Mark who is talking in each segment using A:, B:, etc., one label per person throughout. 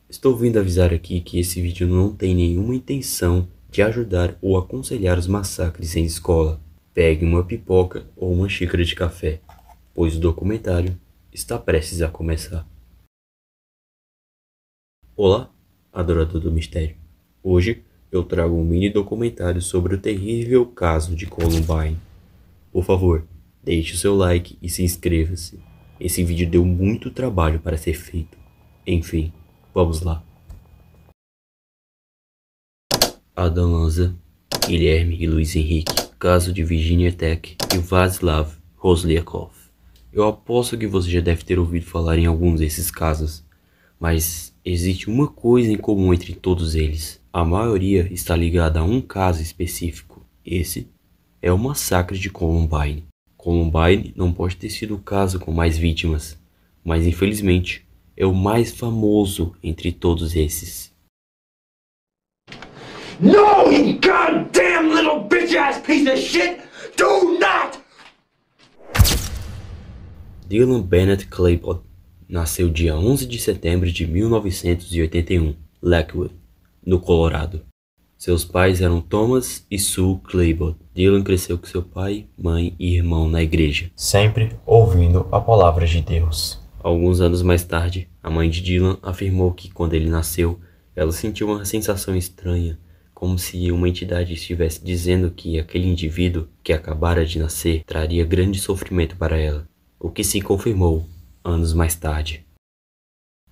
A: Estou vindo avisar aqui que esse vídeo não tem nenhuma intenção de ajudar ou aconselhar os massacres em escola. Pegue uma pipoca ou uma xícara de café, pois o documentário está prestes a começar. Olá, adorador do mistério. Hoje eu trago um mini documentário sobre o terrível caso de Columbine. Por favor, deixe o seu like e se inscreva-se. Esse vídeo deu muito trabalho para ser feito. Enfim, vamos lá. Adam Lanza, Guilherme e Luiz Henrique, caso de Virginia Tech e Václav Roslyakov. Eu aposto que você já deve ter ouvido falar em alguns desses casos, mas existe uma coisa em comum entre todos eles. A maioria está ligada a um caso específico. Esse é o massacre de Columbine. Columbine não pode ter sido o caso com mais vítimas, mas infelizmente é o mais famoso entre todos esses.
B: No, you goddamn little bitch-ass piece of shit! Do not!
A: Dylan Bennett Klebold nasceu dia 11 de setembro de 1981, Lakewood, no Colorado. Seus pais eram Thomas e Sue Klebold. Dylan cresceu com seu pai, mãe e irmão na igreja,
C: sempre ouvindo a palavra de Deus.
A: Alguns anos mais tarde, a mãe de Dylan afirmou que quando ele nasceu, ela sentiu uma sensação estranha, como se uma entidade estivesse dizendo que aquele indivíduo que acabara de nascer traria grande sofrimento para ela, o que se confirmou anos mais tarde.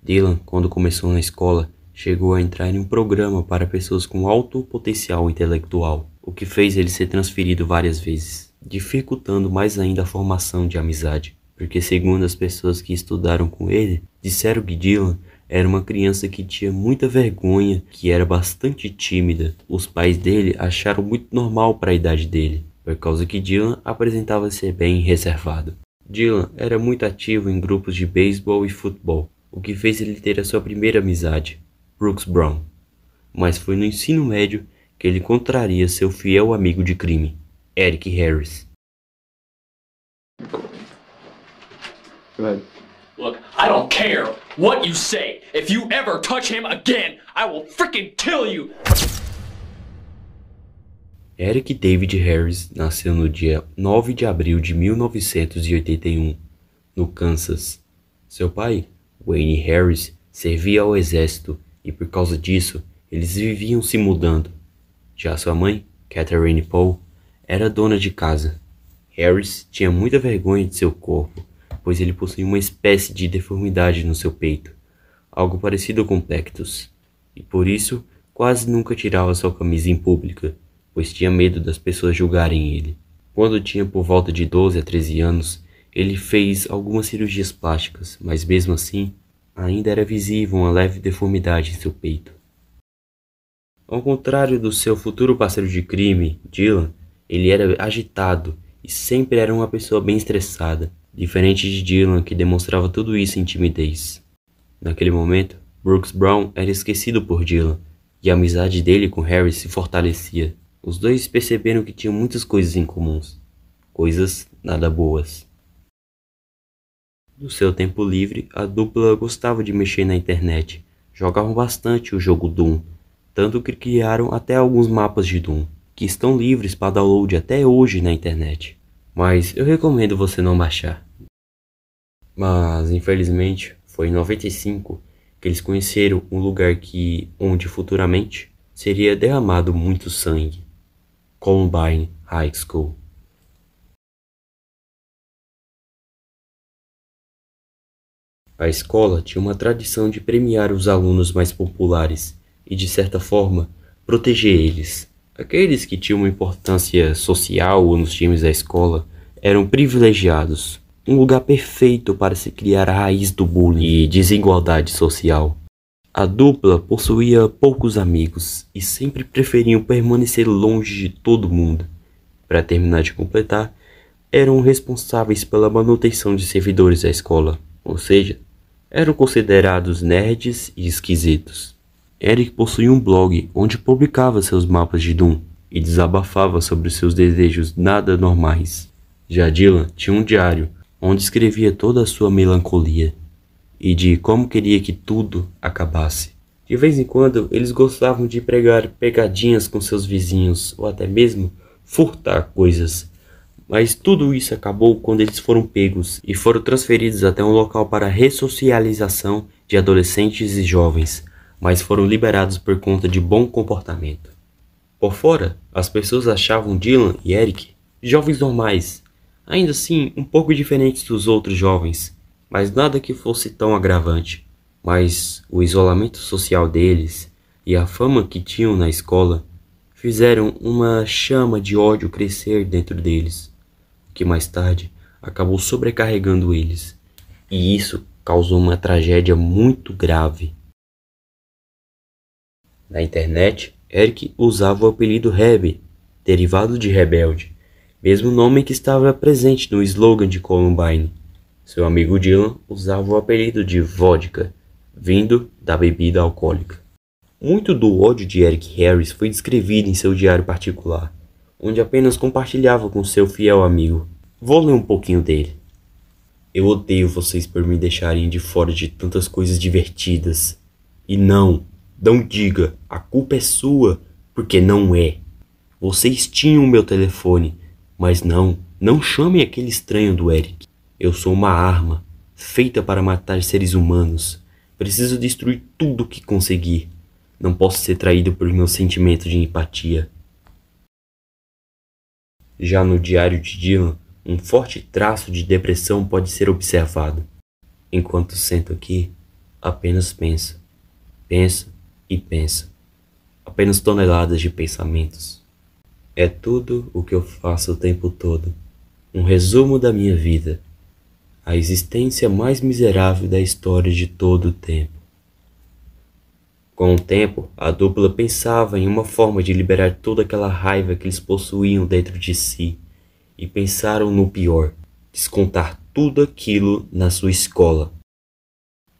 A: Dylan, quando começou na escola, chegou a entrar em um programa para pessoas com alto potencial intelectual, o que fez ele ser transferido várias vezes, dificultando mais ainda a formação de amizade, porque segundo as pessoas que estudaram com ele, disseram que Dylan era uma criança que tinha muita vergonha, que era bastante tímida. Os pais dele acharam muito normal para a idade dele, por causa que Dylan apresentava ser bem reservado. Dylan era muito ativo em grupos de beisebol e futebol, o que fez ele ter a sua primeira amizade, Brooks Brown. Mas foi no ensino médio que ele encontraria seu fiel amigo de crime, Eric Harris.
D: Go ahead.
B: Look, I don't care what you say. If you ever touch him again, I will freaking kill you!
A: Eric David Harris nasceu no dia 9 de abril de 1981, no Kansas. Seu pai, Wayne Harris, servia ao exército e por causa disso, eles viviam se mudando. Já sua mãe, Catherine Paul, era dona de casa. Harris tinha muita vergonha de seu corpo, pois ele possuía uma espécie de deformidade no seu peito, algo parecido com Pectus, e por isso quase nunca tirava sua camisa em pública, pois tinha medo das pessoas julgarem ele. Quando tinha por volta de 12 a 13 anos, ele fez algumas cirurgias plásticas, mas mesmo assim, ainda era visível uma leve deformidade em seu peito. Ao contrário do seu futuro parceiro de crime, Dylan, ele era agitado e sempre era uma pessoa bem estressada, diferente de Dylan, que demonstrava tudo isso em timidez. Naquele momento, Brooks Brown era esquecido por Dylan, e a amizade dele com Harris se fortalecia. Os dois perceberam que tinham muitas coisas em comuns, coisas nada boas. No seu tempo livre, a dupla gostava de mexer na internet, jogavam bastante o jogo Doom, tanto que criaram até alguns mapas de Doom, que estão livres para download até hoje na internet. Mas eu recomendo você não baixar. Mas infelizmente foi em 95 que eles conheceram um lugar onde futuramente seria derramado muito sangue, Columbine High School. A escola tinha uma tradição de premiar os alunos mais populares e, de certa forma, proteger eles. Aqueles que tinham uma importância social nos times da escola eram privilegiados, um lugar perfeito para se criar a raiz do bullying e desigualdade social. A dupla possuía poucos amigos e sempre preferiam permanecer longe de todo mundo. Para terminar de completar, eram responsáveis pela manutenção de servidores da escola, ou seja, eram considerados nerds e esquisitos. Eric possuía um blog onde publicava seus mapas de Doom e desabafava sobre seus desejos nada normais. Já Dylan tinha um diário onde escrevia toda a sua melancolia e de como queria que tudo acabasse. De vez em quando, eles gostavam de pregar pegadinhas com seus vizinhos, ou até mesmo furtar coisas. Mas tudo isso acabou quando eles foram pegos e foram transferidos até um local para ressocialização de adolescentes e jovens, mas foram liberados por conta de bom comportamento. Por fora, as pessoas achavam Dylan e Eric jovens normais, ainda assim um pouco diferentes dos outros jovens, mas nada que fosse tão agravante. Mas o isolamento social deles e a fama que tinham na escola fizeram uma chama de ódio crescer dentro deles, o que mais tarde acabou sobrecarregando eles, e isso causou uma tragédia muito grave. Na internet, Eric usava o apelido Reb, derivado de rebelde, mesmo nome que estava presente no slogan de Columbine. Seu amigo Dylan usava o apelido de Vodka, vindo da bebida alcoólica. Muito do ódio de Eric Harris foi descrevido em seu diário particular, onde apenas compartilhava com seu fiel amigo. Vou ler um pouquinho dele. Eu odeio vocês por me deixarem de fora de tantas coisas divertidas. E não diga, a culpa é sua, porque não é. Vocês tinham o meu telefone, mas não chamem aquele estranho do Eric. Eu sou uma arma, feita para matar seres humanos. Preciso destruir tudo o que conseguir. Não posso ser traído por meu sentimento de empatia. Já no diário de Dylan, um forte traço de depressão pode ser observado. Enquanto sento aqui, apenas penso. Penso e penso. Apenas toneladas de pensamentos. É tudo o que eu faço o tempo todo. Um resumo da minha vida. A existência mais miserável da história de todo o tempo. Com o tempo, a dupla pensava em uma forma de liberar toda aquela raiva que eles possuíam dentro de si, e pensaram no pior: descontar tudo aquilo na sua escola.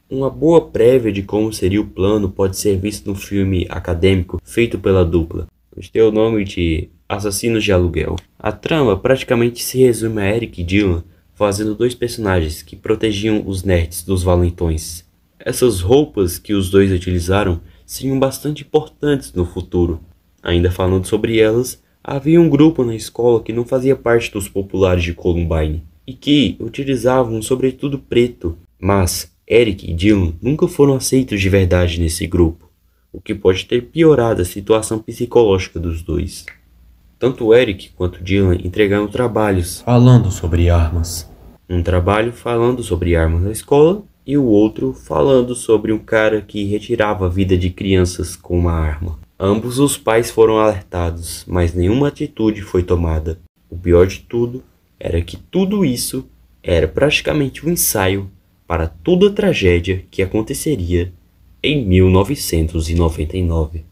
A: Uma boa prévia de como seria o plano pode ser visto no filme acadêmico feito pela dupla, que tem o nome de Assassinos de Aluguel. A trama praticamente se resume a Eric e Dylan fazendo dois personagens que protegiam os nerds dos valentões. Essas roupas que os dois utilizaram seriam bastante importantes no futuro. Ainda falando sobre elas, havia um grupo na escola que não fazia parte dos populares de Columbine e que utilizavam um sobretudo preto, mas Eric e Dylan nunca foram aceitos de verdade nesse grupo, o que pode ter piorado a situação psicológica dos dois. Tanto Eric quanto Dylan entregaram trabalhos
C: Falando sobre armas.
A: um trabalho falando sobre armas na escola e o outro falando sobre um cara que retirava a vida de crianças com uma arma. Ambos os pais foram alertados, mas nenhuma atitude foi tomada. O pior de tudo era que tudo isso era praticamente um ensaio para toda a tragédia que aconteceria em 1999.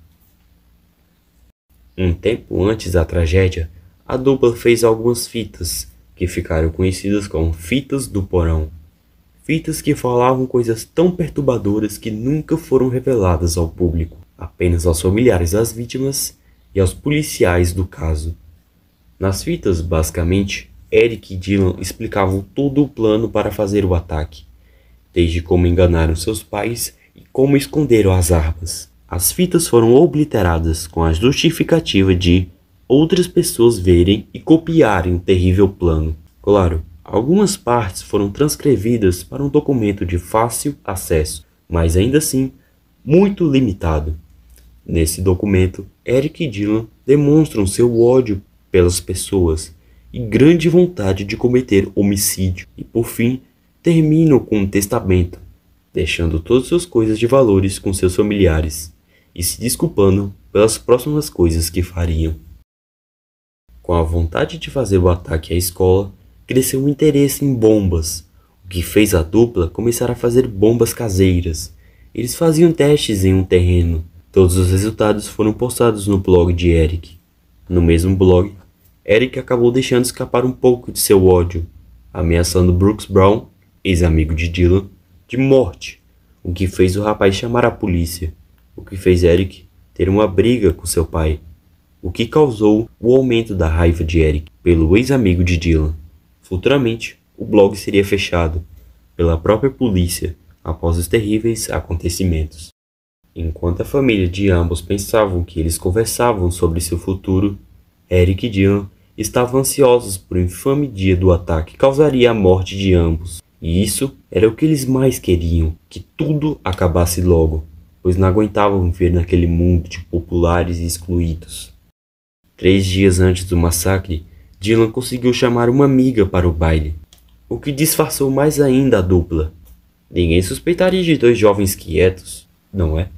A: Um tempo antes da tragédia, a dupla fez algumas fitas que ficaram conhecidas como Fitas do Porão. Fitas que falavam coisas tão perturbadoras que nunca foram reveladas ao público, apenas aos familiares das vítimas e aos policiais do caso. Nas fitas, basicamente, Eric e Dylan explicavam todo o plano para fazer o ataque, desde como enganaram seus pais e como esconderam as armas. As fitas foram obliteradas com a justificativa de outras pessoas verem e copiarem o terrível plano. Claro, algumas partes foram transcrevidas para um documento de fácil acesso, mas ainda assim muito limitado. Nesse documento, Eric e Dylan demonstram seu ódio pelas pessoas e grande vontade de cometer homicídio, e por fim terminam com um testamento, deixando todas suas coisas de valores com seus familiares e se desculpando pelas próximas coisas que fariam. Com a vontade de fazer o ataque à escola, cresceu um interesse em bombas, o que fez a dupla começar a fazer bombas caseiras. Eles faziam testes em um terreno. Todos os resultados foram postados no blog de Eric. No mesmo blog, Eric acabou deixando escapar um pouco de seu ódio, ameaçando Brooks Brown, ex-amigo de Dylan, de morte, o que fez o rapaz chamar a polícia, o que fez Eric ter uma briga com seu pai, o que causou o aumento da raiva de Eric pelo ex-amigo de Dylan. Futuramente, o blog seria fechado pela própria polícia após os terríveis acontecimentos. Enquanto a família de ambos pensavam que eles conversavam sobre seu futuro, Eric e Dylan estavam ansiosos por o infame dia do ataque que causaria a morte de ambos. E isso era o que eles mais queriam, que tudo acabasse logo, pois não aguentavam viver naquele mundo de populares e excluídos. 3 dias antes do massacre, Dylan conseguiu chamar uma amiga para o baile, o que disfarçou mais ainda a dupla. Ninguém suspeitaria de 2 jovens quietos, não é?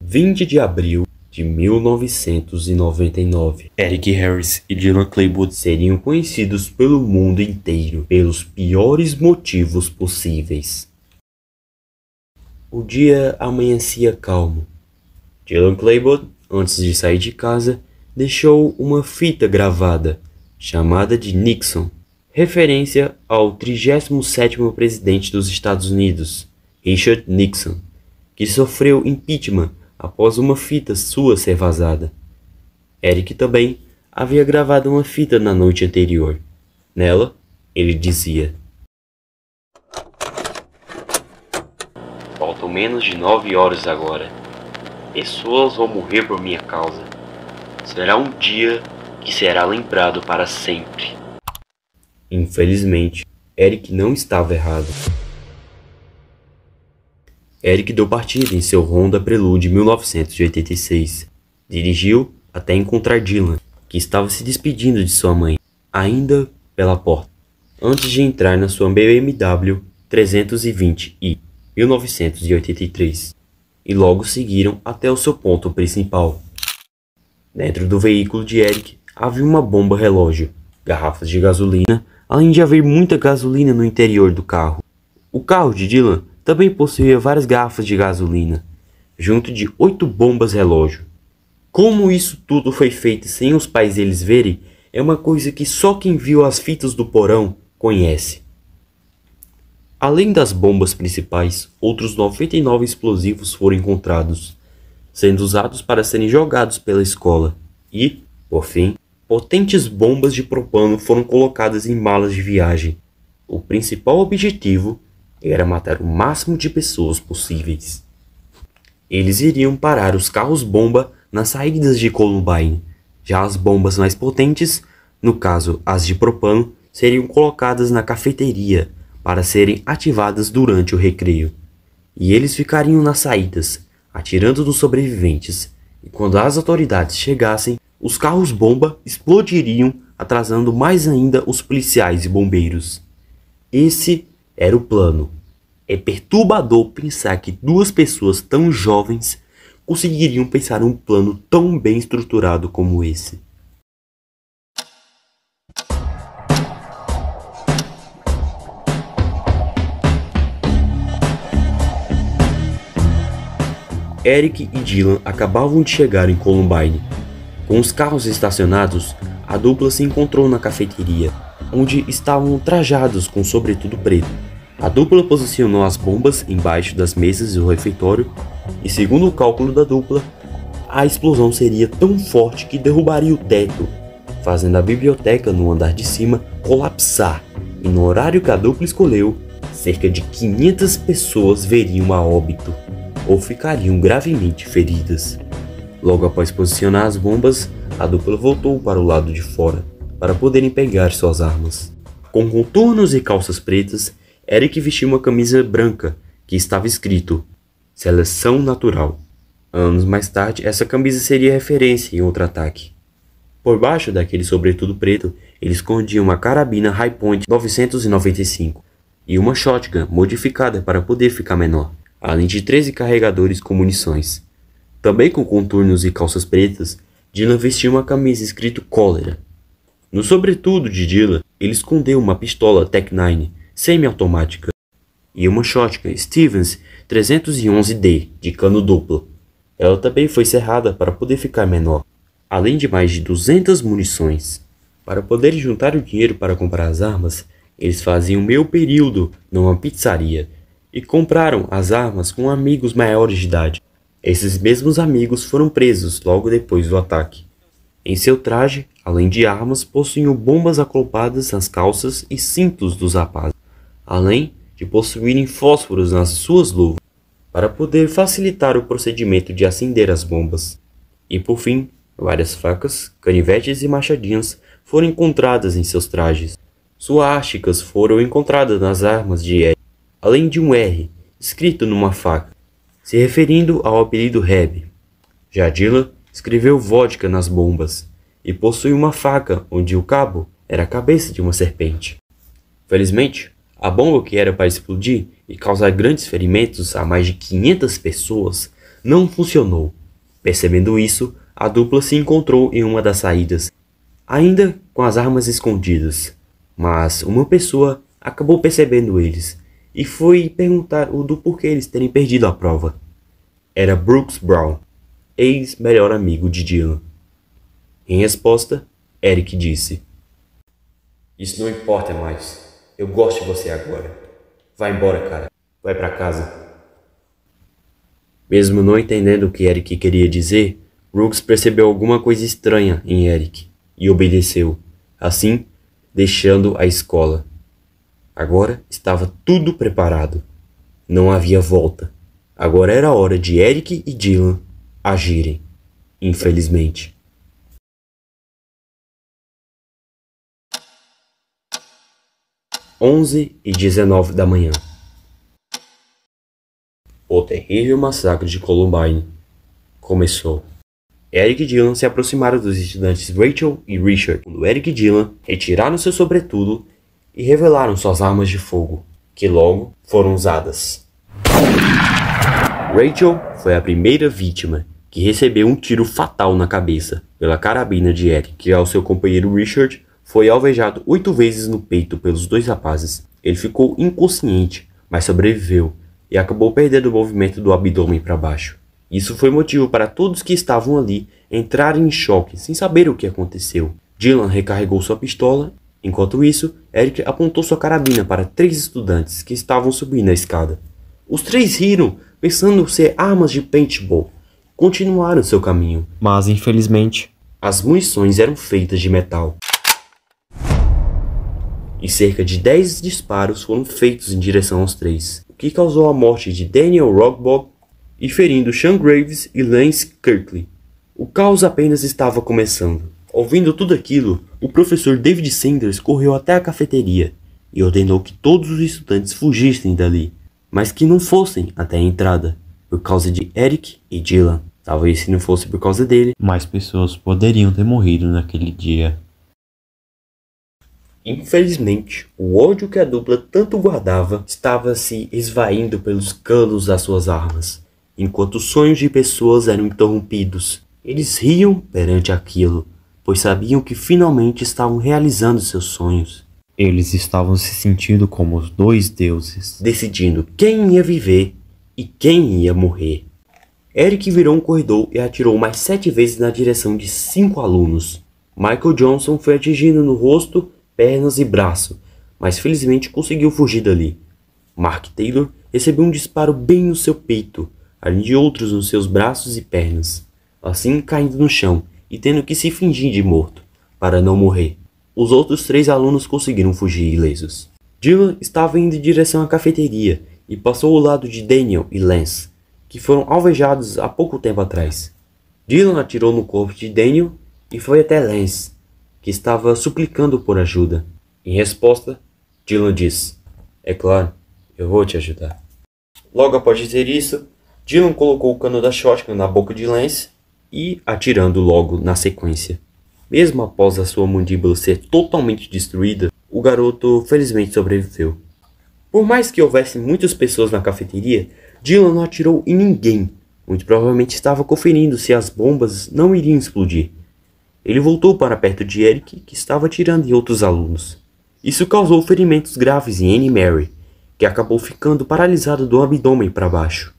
A: 20 de abril de 1999. Eric Harris e Dylan Klebold seriam conhecidos pelo mundo inteiro pelos piores motivos possíveis. O dia amanhecia calmo. Dylan Klebold, antes de sair de casa, deixou uma fita gravada, chamada de Nixon, referência ao 37º presidente dos Estados Unidos, Richard Nixon, que sofreu impeachment após uma fita sua ser vazada. Eric também havia gravado uma fita na noite anterior. Nela, ele dizia: "Faltam menos de 9 horas agora. Pessoas vão morrer por minha causa. Será um dia que será lembrado para sempre." Infelizmente, Eric não estava errado. Eric deu partida em seu Honda Prelude 1986. Dirigiu até encontrar Dylan, que estava se despedindo de sua mãe, ainda pela porta, antes de entrar na sua BMW 320i 1983, e logo seguiram até o seu ponto principal. Dentro do veículo de Eric havia uma bomba relógio, garrafas de gasolina, além de haver muita gasolina no interior do carro. O carro de Dylan também possuía várias garrafas de gasolina, junto de 8 bombas relógio. Como isso tudo foi feito sem os pais deles verem, é uma coisa que só quem viu as fitas do porão conhece. Além das bombas principais, outros 99 explosivos foram encontrados, sendo usados para serem jogados pela escola. E, por fim, potentes bombas de propano foram colocadas em malas de viagem. O principal objetivo era matar o máximo de pessoas possíveis. Eles iriam parar os carros-bomba nas saídas de Columbine. Já as bombas mais potentes, no caso as de propano, seriam colocadas na cafeteria para serem ativadas durante o recreio. E eles ficariam nas saídas, atirando nos sobreviventes. E quando as autoridades chegassem, os carros-bomba explodiriam, atrasando mais ainda os policiais e bombeiros. Esse era o plano. É perturbador pensar que 2 pessoas tão jovens conseguiriam pensar um plano tão bem estruturado como esse. Eric e Dylan acabavam de chegar em Columbine. Com os carros estacionados, a dupla se encontrou na cafeteria, onde estavam trajados com sobretudo preto. A dupla posicionou as bombas embaixo das mesas do refeitório e, segundo o cálculo da dupla, a explosão seria tão forte que derrubaria o teto, fazendo a biblioteca no andar de cima colapsar, e no horário que a dupla escolheu, cerca de 500 pessoas veriam a óbito ou ficariam gravemente feridas. Logo após posicionar as bombas, a dupla voltou para o lado de fora, para poderem pegar suas armas. Com contornos e calças pretas, Eric vestiu uma camisa branca, que estava escrito "Seleção Natural". Anos mais tarde, essa camisa seria referência em outro ataque. Por baixo daquele sobretudo preto, ele escondia uma carabina Hi-Point 995 e uma shotgun modificada para poder ficar menor, além de 13 carregadores com munições. Também com contornos e calças pretas, Dylan vestiu uma camisa escrito Cólera. No sobretudo de Dylan, ele escondeu uma pistola Tec-9 semi-automática e uma shotgun Stevens 311D de cano duplo. Ela também foi serrada para poder ficar menor, além de mais de 200 munições. Para poderem juntar o dinheiro para comprar as armas, eles faziam meio período numa pizzaria e compraram as armas com amigos maiores de idade. Esses mesmos amigos foram presos logo depois do ataque. Em seu traje, além de armas, possuíam bombas acopladas nas calças e cintos dos rapazes, além de possuírem fósforos nas suas luvas, para poder facilitar o procedimento de acender as bombas. E por fim, várias facas, canivetes e machadinhas foram encontradas em seus trajes. Suásticas foram encontradas nas armas de Eric, além de um R escrito numa faca, se referindo ao apelido Reb. Já Dylan escreveu vodka nas bombas e possui uma faca onde o cabo era a cabeça de uma serpente. Felizmente, a bomba que era para explodir e causar grandes ferimentos a mais de 500 pessoas não funcionou. Percebendo isso, a dupla se encontrou em uma das saídas, ainda com as armas escondidas. Mas uma pessoa acabou percebendo eles e foi perguntar do porquê eles terem perdido a prova. Era Brooks Brown, ex-melhor amigo de Dylan. Em resposta, Eric disse:
C: Isso não importa mais. Eu gosto de você agora. Vai embora, cara. Vai pra casa.
A: Mesmo não entendendo o que Eric queria dizer, Brooks percebeu alguma coisa estranha em Eric e obedeceu, assim deixando a escola. Agora estava tudo preparado. Não havia volta. Agora era a hora de Eric e Dylan agirem. Infelizmente. 11h19 da manhã. O terrível massacre de Columbine começou. Eric e Dylan se aproximaram dos estudantes Rachel e Richard, quando Eric e Dylan retiraram seu sobretudo e revelaram suas armas de fogo, que logo foram usadas. Rachel foi a primeira vítima, que recebeu um tiro fatal na cabeça pela carabina de Eric. Já o seu companheiro Richard foi alvejado 8 vezes no peito pelos dois rapazes. Ele ficou inconsciente, mas sobreviveu e acabou perdendo o movimento do abdômen para baixo. Isso foi motivo para todos que estavam ali entrarem em choque sem saber o que aconteceu. Dylan recarregou sua pistola. Enquanto isso, Eric apontou sua carabina para 3 estudantes que estavam subindo a escada. Os 3 riram, pensando ser armas de paintball. Continuaram seu caminho,
C: Mas, infelizmente,
A: as munições eram feitas de metal. E cerca de 10 disparos foram feitos em direção aos 3, o que causou a morte de Daniel Rockbob e ferindo Sean Graves e Lance Kirkley. O caos apenas estava começando. Ouvindo tudo aquilo, o professor David Sanders correu até a cafeteria e ordenou que todos os estudantes fugissem dali, mas que não fossem até a entrada, por causa de Eric e Dylan. Talvez se não fosse por causa dele,
C: mais pessoas poderiam ter morrido naquele dia.
A: infelizmente, o ódio que a dupla tanto guardava estava se esvaindo pelos canos das suas armas, enquanto os sonhos de pessoas eram interrompidos. Eles riam perante aquilo, pois sabiam que finalmente estavam realizando seus sonhos,
C: Eles estavam se sentindo como os 2 deuses.
A: decidindo quem ia viver e quem ia morrer. Eric virou um corredor e atirou mais 7 vezes na direção de 5 alunos. Michael Johnson foi atingido no rosto, pernas e braço, mas felizmente conseguiu fugir dali. Mark Taylor recebeu um disparo bem no seu peito, além de outros nos seus braços e pernas, assim caindo no chão e tendo que se fingir de morto, para não morrer. Os outros 3 alunos conseguiram fugir ilesos. Dylan estava indo em direção à cafeteria e passou ao lado de Daniel e Lance, que foram alvejados há pouco tempo atrás. Dylan atirou no corpo de Daniel e foi até Lance, que estava suplicando por ajuda. Em resposta, Dylan disse: "É claro, eu vou te ajudar." Logo após dizer isso, Dylan colocou o cano da shotgun na boca de Lance e atirando logo na sequência. Mesmo após a sua mandíbula ser totalmente destruída, o garoto felizmente sobreviveu. Por mais que houvesse muitas pessoas na cafeteria, Dylan não atirou em ninguém. Muito provavelmente estava conferindo se as bombas não iriam explodir. Ele voltou para perto de Eric, que estava atirando em outros alunos. Isso causou ferimentos graves em Annie Mary, que acabou ficando paralisado do abdômen para baixo.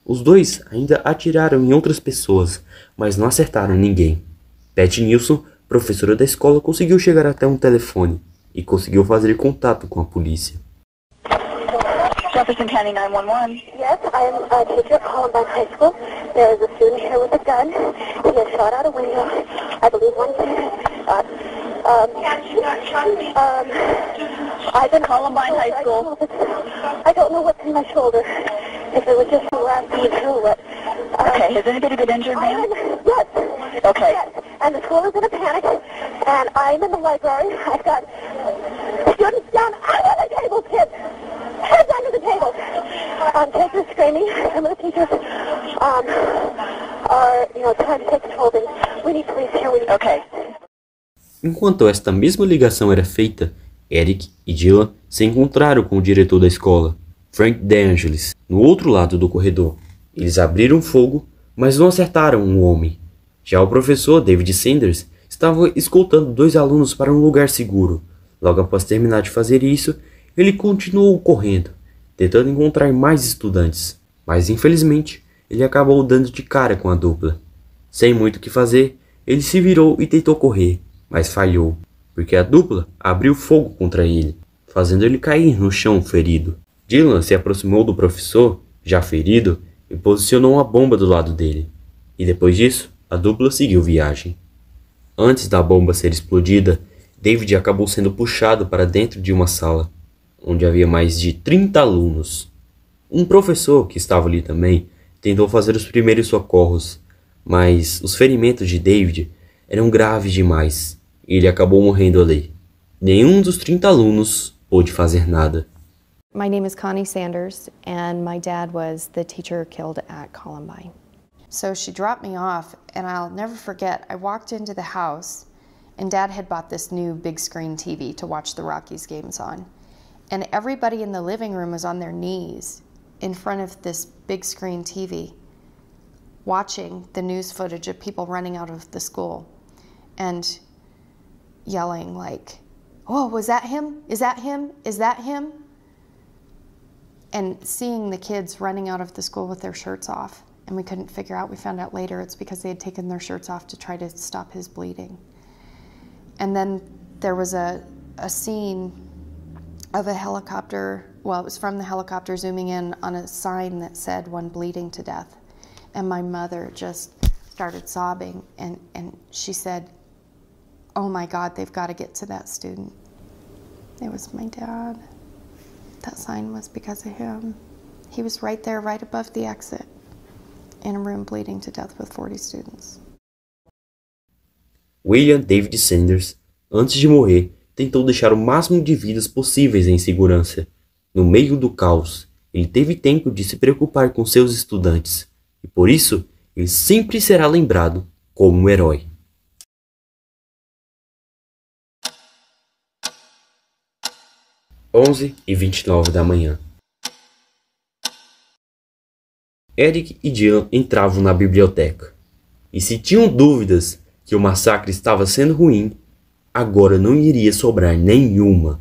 A: Os 2 ainda atiraram em outras pessoas, mas não acertaram ninguém. Pat Nilsson, professora da escola, conseguiu chegar até um telefone e conseguiu fazer contato com a polícia.
E: Jefferson County 911. Yes, I am a teacher at Columbine High School. There is a student here with a gun. He has shot out a window. I believe one I've been Columbine High School. I don't know what's in my shoulder. If it was just the last beat through, but...
F: Okay, has anybody been injured, ma'am?
E: Yes.
F: Okay.
E: Yes. And the school is in a panic, and I'm in the library. I've got students down under the table, kids. Heads under the table. Kids are screaming. Some of the teachers are, trying to take control of things. We need police here.
F: Okay.
A: Enquanto esta mesma ligação era feita, Eric e Dylan se encontraram com o diretor da escola, Frank DeAngelis, no outro lado do corredor. Eles abriram fogo, mas não acertaram um homem. Já o professor David Sanders estava escoltando 2 alunos para um lugar seguro. Logo após terminar de fazer isso, ele continuou correndo, tentando encontrar mais estudantes. Mas infelizmente, ele acabou dando de cara com a dupla. Sem muito o que fazer, ele se virou e tentou correr, mas falhou, porque a dupla abriu fogo contra ele, fazendo ele cair no chão ferido. Dylan se aproximou do professor, já ferido, e posicionou uma bomba do lado dele. E depois disso, a dupla seguiu viagem. Antes da bomba ser explodida, David acabou sendo puxado para dentro de uma sala, onde havia mais de 30 alunos. Um professor, que estava ali também, tentou fazer os primeiros socorros, mas os ferimentos de David eram graves demais, e ele acabou morrendo ali. Nenhum dos 30 alunos pôde fazer nada.
G: My name is Connie Sanders, and my dad was the teacher killed at Columbine. So she dropped me off, and I'll never forget, I walked into the house, and Dad had bought this new big screen TV to watch the Rockies games on. And everybody in the living room was on their knees in front of this big screen TV, watching the news footage of people running out of the school and yelling like, "Oh, was that him? Is that him? Is that him?" And seeing the kids running out of the school with their shirts off. And we couldn't figure out, we found out later, it's because they had taken their shirts off to try to stop his bleeding. And then there was a scene of a helicopter, well, it was from the helicopter zooming in on a sign that said "one bleeding to death." And my mother just started sobbing, and she said, "Oh my God, they've got to get to that student." It was my dad. That sign was because of him. He was right there, right above the exit, in a room bleeding to death with 40 students.
A: William David Sanders, antes de morrer, tentou deixar o máximo de vidas possíveis em segurança. No meio do caos, ele teve tempo de se preocupar com seus estudantes, e por isso, ele sempre será lembrado como um herói. Onze e 29 da manhã. Eric e Dylan entravam na biblioteca, e se tinham dúvidas que o massacre estava sendo ruim, agora não iria sobrar nenhuma,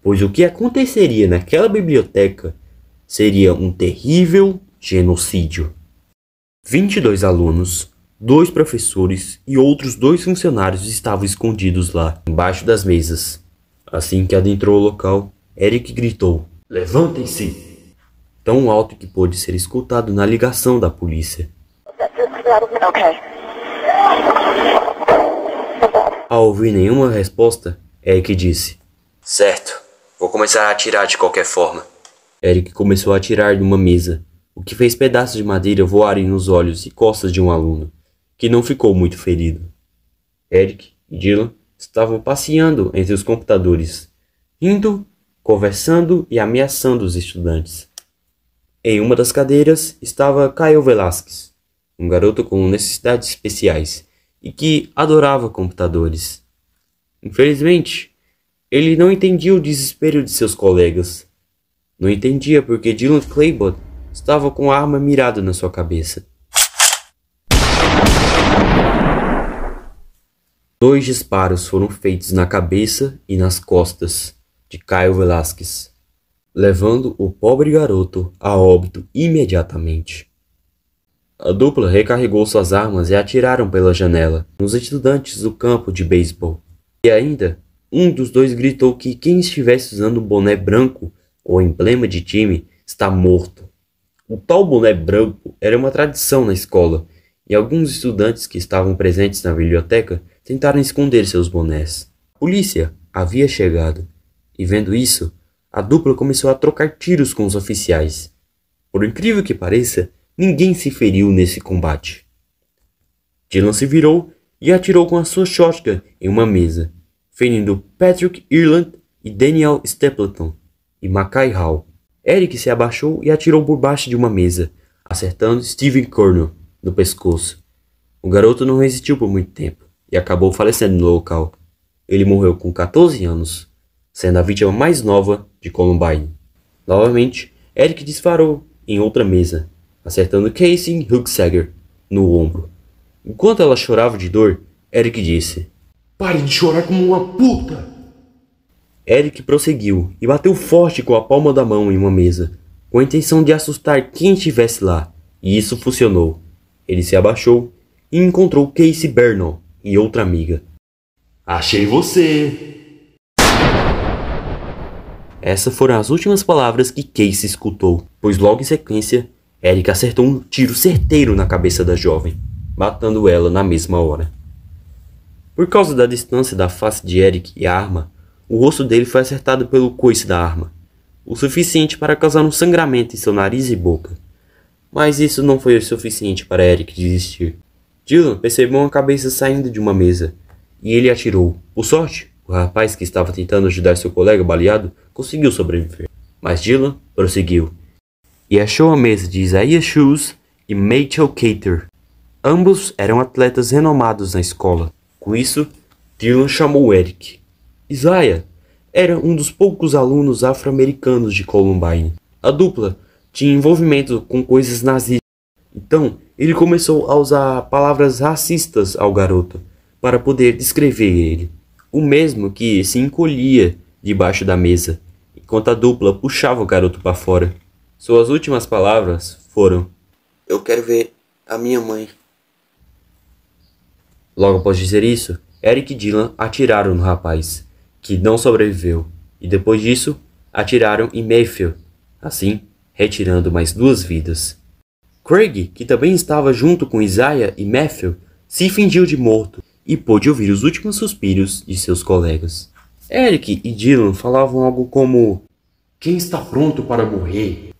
A: pois o que aconteceria naquela biblioteca seria um terrível genocídio. 22 alunos, 2 professores e outros 2 funcionários estavam escondidos lá, embaixo das mesas. Assim que adentrou o local, Eric gritou: "Levantem-se!" Tão alto que pôde ser escutado na ligação da polícia.
F: Okay.
A: Ao ouvir nenhuma resposta, Eric disse: "Certo, vou começar a atirar de qualquer forma." Eric começou a atirar de uma mesa, o que fez pedaços de madeira voarem nos olhos e costas de um aluno, que não ficou muito ferido. Eric e Dylan estavam passeando entre os computadores, rindo, conversando e ameaçando os estudantes. Em uma das cadeiras estava Kyle Velasquez, um garoto com necessidades especiais e que adorava computadores. Infelizmente, ele não entendia o desespero de seus colegas. Não entendia porque Dylan Klebold estava com a arma mirada na sua cabeça. 2 disparos foram feitos na cabeça e nas costas de Kyle Velasquez, levando o pobre garoto a óbito imediatamente. A dupla recarregou suas armas e atiraram pela janela nos estudantes do campo de beisebol. E ainda, um dos 2 gritou que quem estivesse usando o boné branco ou emblema de time está morto. O tal boné branco era uma tradição na escola, e alguns estudantes que estavam presentes na biblioteca tentaram esconder seus bonés. polícia havia chegado, e vendo isso, a dupla começou a trocar tiros com os oficiais. Por incrível que pareça, ninguém se feriu nesse combate. Dylan se virou e atirou com a sua shotgun em uma mesa, ferindo Patrick Ireland e Daniel Stapleton e Mackay Hall. Eric se abaixou e atirou por baixo de uma mesa, acertando Stephen Cornell no pescoço. O garoto não resistiu por muito tempo e acabou falecendo no local. Ele morreu com 14 anos, sendo a vítima mais nova de Columbine. Novamente, Eric disparou em outra mesa, acertando Casey Hugsager no ombro. Enquanto ela chorava de dor, Eric disse:
C: Pare de chorar como uma puta!
A: Eric prosseguiu e bateu forte com a palma da mão em uma mesa, com a intenção de assustar quem estivesse lá, e isso funcionou. Ele se abaixou e encontrou Casey Bernal e outra amiga.
C: Achei você!
A: Essas foram as últimas palavras que Casey escutou, pois logo em sequência, Eric acertou um tiro certeiro na cabeça da jovem, matando ela na mesma hora. Por causa da distância da face de Eric e a arma, o rosto dele foi acertado pelo coice da arma, o suficiente para causar um sangramento em seu nariz e boca. Mas isso não foi o suficiente para Eric desistir. Dylan percebeu uma cabeça saindo de uma mesa, e ele atirou. Por sorte, o rapaz que estava tentando ajudar seu colega baleado conseguiu sobreviver. Mas Dylan prosseguiu, e achou a mesa de Isaiah Shoes e Mitchell Cater. Ambos eram atletas renomados na escola. Com isso, Dylan chamou Eric. Isaiah era um dos poucos alunos afro-americanos de Columbine. A dupla tinha envolvimento com coisas nazistas. Então, ele começou a usar palavras racistas ao garoto para poder descrever ele. O mesmo que se encolhia debaixo da mesa, enquanto a dupla puxava o garoto para fora. Suas últimas palavras foram: "Eu quero ver a minha mãe." Logo após dizer isso, Eric e Dylan atiraram no rapaz, que não sobreviveu, e depois disso, atiraram em Mayfield, assim, retirando mais 2 vidas. Craig, que também estava junto com Isaiah e Matthew, se fingiu de morto e pôde ouvir os últimos suspiros de seus colegas. Eric e Dylan falavam algo como: "Quem está pronto para morrer?"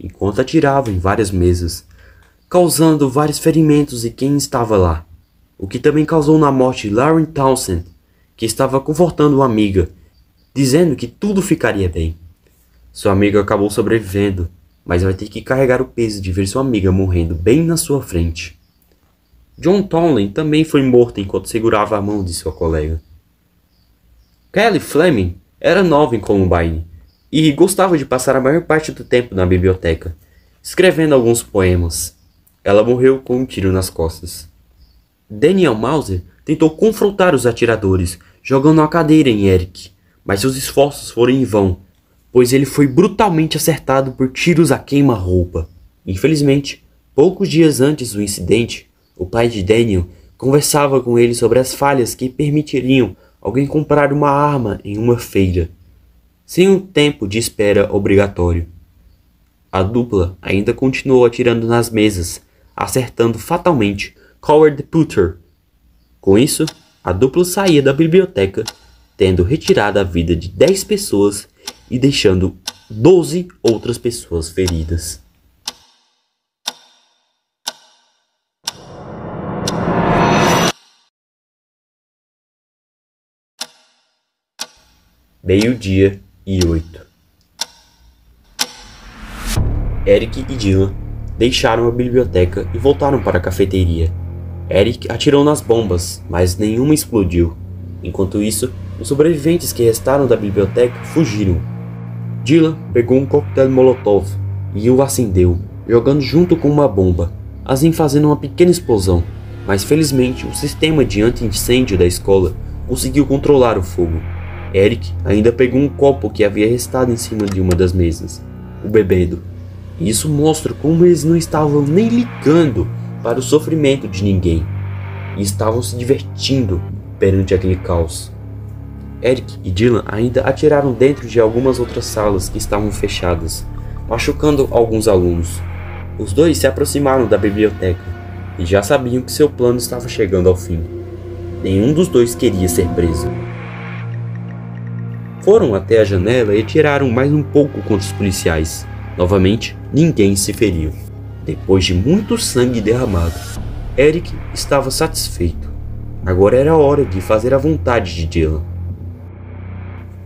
A: enquanto atiravam em várias mesas, causando vários ferimentos em quem estava lá, o que também causou na morte de Lauren Townsend, que estava confortando uma amiga, dizendo que tudo ficaria bem. Sua amiga acabou sobrevivendo, mas vai ter que carregar o peso de ver sua amiga morrendo bem na sua frente. John Tomlin também foi morto enquanto segurava a mão de sua colega. Kelly Fleming era nova em Columbine e gostava de passar a maior parte do tempo na biblioteca, escrevendo alguns poemas. Ela morreu com um tiro nas costas. Daniel Mauser tentou confrontar os atiradores, jogando uma cadeira em Eric, mas seus esforços foram em vão, pois ele foi brutalmente acertado por tiros a queima-roupa. Infelizmente, poucos dias antes do incidente, o pai de Daniel conversava com ele sobre as falhas que permitiriam alguém comprar uma arma em uma feira, sem um tempo de espera obrigatório. A dupla ainda continuou atirando nas mesas, acertando fatalmente Howard Putter. Com isso, a dupla saía da biblioteca, tendo retirado a vida de 10 pessoas e deixando 12 outras pessoas feridas. Meio-dia e 8. Eric e Dylan deixaram a biblioteca e voltaram para a cafeteria. Eric atirou nas bombas, mas nenhuma explodiu. Enquanto isso, os sobreviventes que restaram da biblioteca fugiram. Dylan pegou um coquetel Molotov e o acendeu, jogando junto com uma bomba, assim fazendo uma pequena explosão. Mas felizmente o sistema de anti-incêndio da escola conseguiu controlar o fogo. Eric ainda pegou um copo que havia restado em cima de uma das mesas, o bebendo. E isso mostra como eles não estavam nem ligando para o sofrimento de ninguém, e estavam se divertindo perante aquele caos. Eric e Dylan ainda atiraram dentro de algumas outras salas que estavam fechadas, machucando alguns alunos. Os dois se aproximaram da biblioteca e já sabiam que seu plano estava chegando ao fim. Nenhum dos dois queria ser preso. Foram até a janela e atiraram mais um pouco contra os policiais. Novamente, ninguém se feriu. Depois de muito sangue derramado, Eric estava satisfeito. Agora era hora de fazer a vontade de Dylan.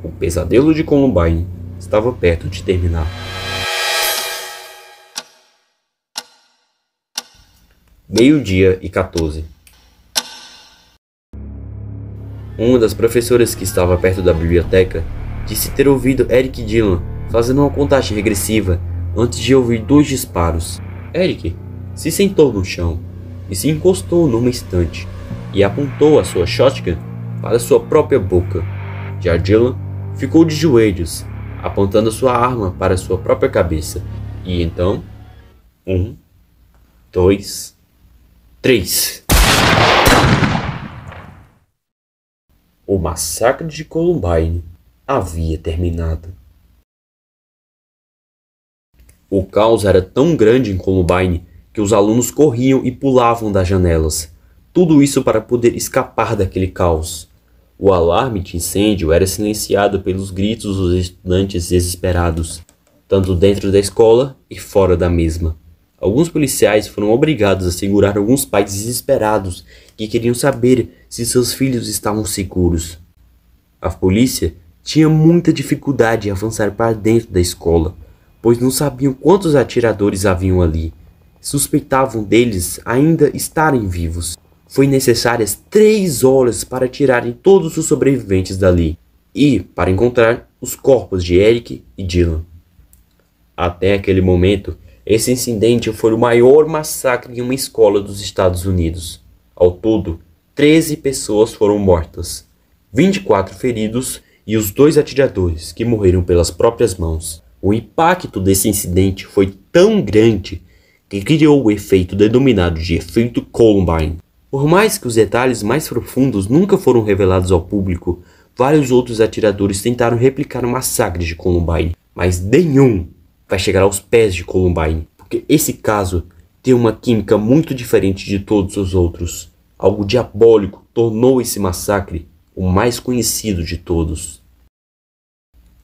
A: O pesadelo de Columbine estava perto de terminar. Meio-dia e 14. Uma das professoras que estava perto da biblioteca disse ter ouvido Eric e Dylan fazendo uma contagem regressiva antes de ouvir 2 disparos. Eric se sentou no chão e se encostou numa estante e apontou a sua shotgun para sua própria boca. Já Dylan ficou de joelhos, apontando sua arma para sua própria cabeça. E então, 1, 2, 3. O massacre de Columbine havia terminado. O caos era tão grande em Columbine que os alunos corriam e pulavam das janelas. Tudo isso para poder escapar daquele caos. O alarme de incêndio era silenciado pelos gritos dos estudantes desesperados, tanto dentro da escola e fora da mesma. Alguns policiais foram obrigados a segurar alguns pais desesperados que queriam saber se seus filhos estavam seguros. A polícia tinha muita dificuldade em avançar para dentro da escola, pois não sabiam quantos atiradores haviam ali. Suspeitavam deles ainda estarem vivos. Foi necessárias 3 horas para tirarem todos os sobreviventes dali e para encontrar os corpos de Eric e Dylan. Até aquele momento, esse incidente foi o maior massacre em uma escola dos Estados Unidos. Ao todo, 13 pessoas foram mortas, 24 feridos e os 2 atiradores que morreram pelas próprias mãos. O impacto desse incidente foi tão grande que criou o efeito denominado de efeito Columbine. Por mais que os detalhes mais profundos nunca foram revelados ao público, vários outros atiradores tentaram replicar o massacre de Columbine, mas nenhum vai chegar aos pés de Columbine, porque esse caso tem uma química muito diferente de todos os outros. Algo diabólico tornou esse massacre o mais conhecido de todos.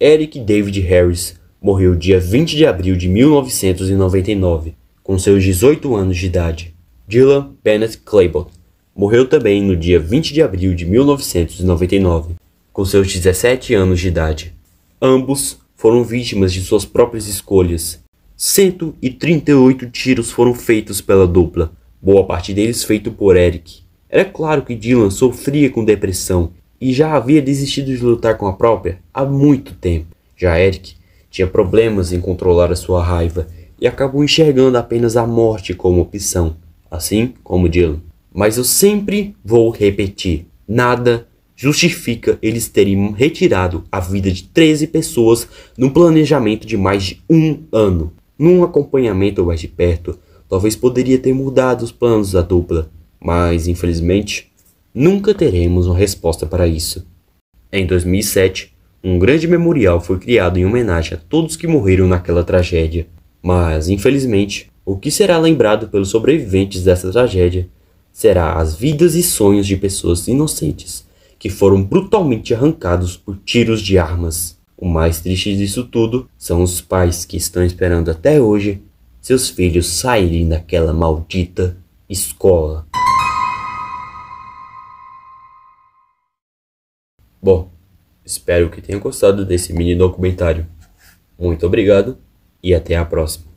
A: Eric David Harris morreu dia 20 de abril de 1999, com seus 18 anos de idade. Dylan Bennett Claiborne morreu também no dia 20 de abril de 1999, com seus 17 anos de idade. Ambos foram vítimas de suas próprias escolhas. 138 tiros foram feitos pela dupla, boa parte deles feito por Eric. Era claro que Dylan sofria com depressão e já havia desistido de lutar com a própria há muito tempo. Já Eric tinha problemas em controlar a sua raiva e acabou enxergando apenas a morte como opção, assim como Dylan. Mas eu sempre vou repetir, nada justifica eles terem retirado a vida de 13 pessoas num planejamento de mais de 1 ano. Num acompanhamento mais de perto, talvez poderia ter mudado os planos da dupla, mas infelizmente nunca teremos uma resposta para isso. Em 2007, um grande memorial foi criado em homenagem a todos que morreram naquela tragédia, mas infelizmente o que será lembrado pelos sobreviventes dessa tragédia será as vidas e sonhos de pessoas inocentes que foram brutalmente arrancados por tiros de armas. O mais triste disso tudo são os pais que estão esperando até hoje seus filhos saírem daquela maldita escola. Bom, espero que tenham gostado desse mini documentário. Muito obrigado e até a próxima.